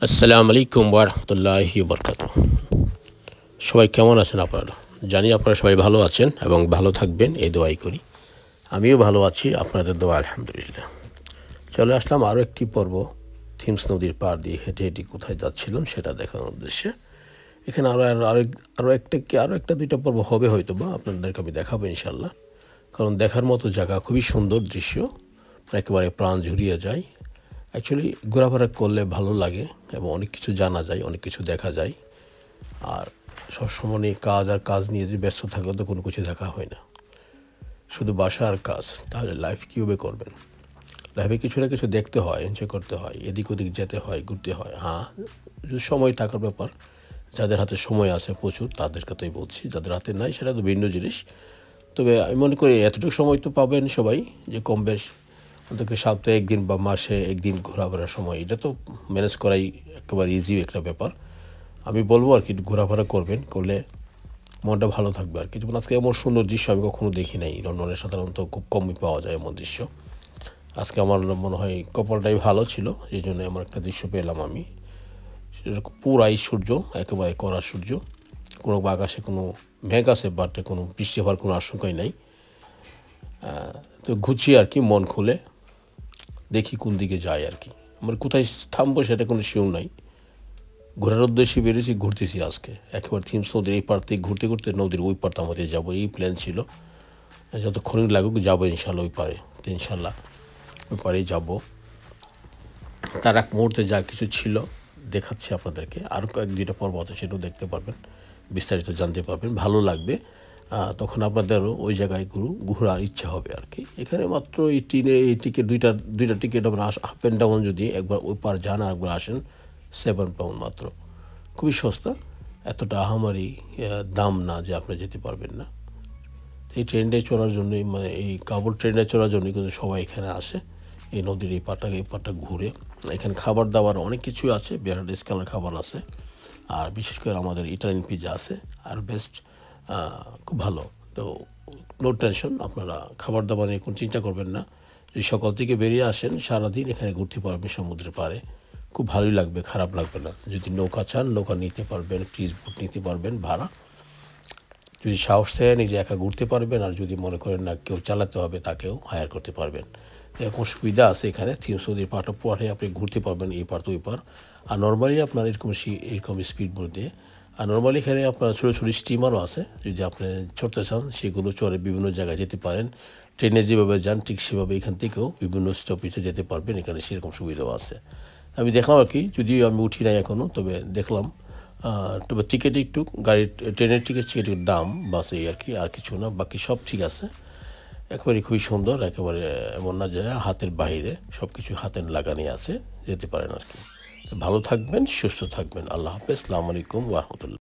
আসসালামু আলাইকুম ওয়া রাহমাতুল্লাহি ওয়া বারাকাতুহু। সবাই কেমন আছেন আপনারা? জানি আপনারা সবাই ভালো আছেন এবং ভালো থাকবেন এই দোয়াই করি। আমিও ভালো আছি আপনাদের দোয়া আলহামদুলিল্লাহ। চলে আসলাম আরও একটি পর্ব থিমস নদীর পাড় দিয়ে হেঁটে হেঁটে কোথায় যাচ্ছিলাম সেটা দেখানোর উদ্দেশ্যে। এখানে আরও একটা দুইটা পর্ব হবে হয়তো বা আপনাদেরকে আমি দেখাবো ইনশাল্লাহ। কারণ দেখার মতো জায়গা, খুবই সুন্দর দৃশ্য, একেবারে প্রাণ ঝুরিয়ে যায়। অ্যাকচুয়ালি ঘোরাফেরা করলে ভালো লাগে এবং অনেক কিছু জানা যায়, অনেক কিছু দেখা যায়। আর সবসময় কাজ নিয়ে যদি ব্যস্ত থাকলে তো কোনো কিছু দেখা হয় না, শুধু বাসা আর কাজ। তাহলে লাইফ কীভাবে করবেন? লাইফে কিছু না কিছু দেখতে হয়, এনজয় করতে হয়, এদিক ওদিক যেতে হয়, ঘুরতে হয়। হ্যাঁ, যদি সময় থাকার ব্যাপার, যাদের হাতে সময় আছে প্রচুর তাদের কথাই বলছি, যাদের হাতে নাই সেটা তো ভিন্ন জিনিস। তবে আমি মনে করি এতটুকু সময় তো পাবেন সবাই, যে কম বেশ অন্তত সপ্তাহে একদিন বা মাসে একদিন ঘোরাফেরার সময়, এটা তো ম্যানেজ করাই একেবারে ইজি একটা ব্যাপার। আমি বলবো আর কি, ঘোরাফেরা করবেন, করলে মনটা ভালো থাকবে আর কি। যেমন আজকে এমন সুন্দর দৃশ্য আমি কখনো দেখি নাই। লন্ডনে সাধারণত খুব কমই পাওয়া যায় এমন দৃশ্য। আজকে আমার মনে হয় কপালটাই ভালো ছিল, এই জন্য এমন একটা দৃশ্য পেলাম আমি। সেটা পুরাই সূর্য, একেবারে কড়া সূর্য, কোনো আকাশে কোনো মেঘ আছে বাট কোনো বৃষ্টি হওয়ার কোনো আশঙ্কাই নাই। তো ঘুরছি আর কি মন খুলে, দেখি কোন দিকে যায় আর কি। আমার কোথায় থামবো সেটা কোনো শিওর নাই। ঘোরার উদ্দেশ্যে বেরিয়েছি, ঘুরতেছি আজকে একেবারে থিমস নদীর এই পার থেকে ঘুরতে ঘুরতে নদীর ওই পারটা আমাদের যাবো, এই প্ল্যান ছিল। যতক্ষণই লাগুক যাবো ইনশাল্লাহ ওই পারে, ইনশাল্লাহ ওই পারেই যাবো। তার এক মুহূর্তে যা কিছু ছিল দেখাচ্ছি আপনাদেরকে। আরও কয়েক দুইটা পর্ব আছে, সেটাও দেখতে পারবেন, বিস্তারিত জানতে পারবেন, ভালো লাগবে। তখন আপনাদেরও ওই জায়গায় ঘোরার ইচ্ছা হবে আর কি। এখানে মাত্র এই এই টিকিট দুইটা টিকিট আপনার আপ অ্যান্ড ডাউন যদি একবার ওই পার যান আর একবার আসেন, £7 মাত্র, খুবই সস্তা। এতটা আহামারি দাম না যে আপনি যেতে পারবেন না। এই ট্রেনটায় চড়ার জন্যই, মানে এই কাবুল ট্রেনে চড়ার জন্যই কিন্তু সবাই এখানে আসে, এই নদীর এই পাড়টা ঘুরে। এখানে খাবার দাবার অনেক কিছুই আছে, ভ্যারাইটিস কালার খাবার আছে। আর বিশেষ করে আমাদের ইটালিয়ান পিৎজা আছে, আর বেস্ট, খুব ভালো। তো নো টেনশন, আপনারা খাবার দাবার নিয়ে কোনো চিন্তা করবেন না। যদি সকাল থেকে বেরিয়ে আসেন, সারাদিন এখানে ঘুরতে পারবেন সমুদ্রের পাড়ে, খুব ভালোই লাগবে, খারাপ লাগবে না। যদি নৌকা চান নৌকা নিতে পারবেন, ফ্রিজ বোট নিতে পারবেন ভাড়া। যদি সাহস থাকে নিজে একা ঘুরতে পারবেন, আর যদি মনে করেন না কেউ চালাতে হবে তাকেও হায়ার করতে পারবেন। এরকম সুবিধা আছে এখানে। থিমস নদীর পাড়টা পরে আপনি ঘুরতে পারবেন, এই পার তো ওই পার। আর নর্মালি আপনার এরকম স্পিড বোট দিয়ে, আর নর্মালি এখানে আপনার ছোটো ছোটো স্টিমারও আছে, যদি আপনি চড়তে চান সেগুলো চড়ে বিভিন্ন জায়গায় যেতে পারেন। ট্রেনে যেভাবে যান ঠিক সেভাবে এখান থেকেও বিভিন্ন স্টপেজে যেতে পারবেন, এখানে সেরকম সুবিধাও আছে। আমি দেখলাম আর কি, যদিও আমি উঠি নাই এখনও, তবে দেখলাম। তবে টিকিট একটু ট্রেনের টিকিট একটু দাম বাস, এই আর কি, আর কিছু না, বাকি সব ঠিক আছে। একেবারে খুবই সুন্দর, একেবারে এমন না যে হাতের বাইরে, সব কিছু হাতের লাগানি আছে, যেতে পারেন আর কি। ভালো থাকবেন, সুস্থ থাকবেন। আল্লাহ হাফেজ, আসসালামু আলাইকুম ওয়া রাহমাতুল্লাহ।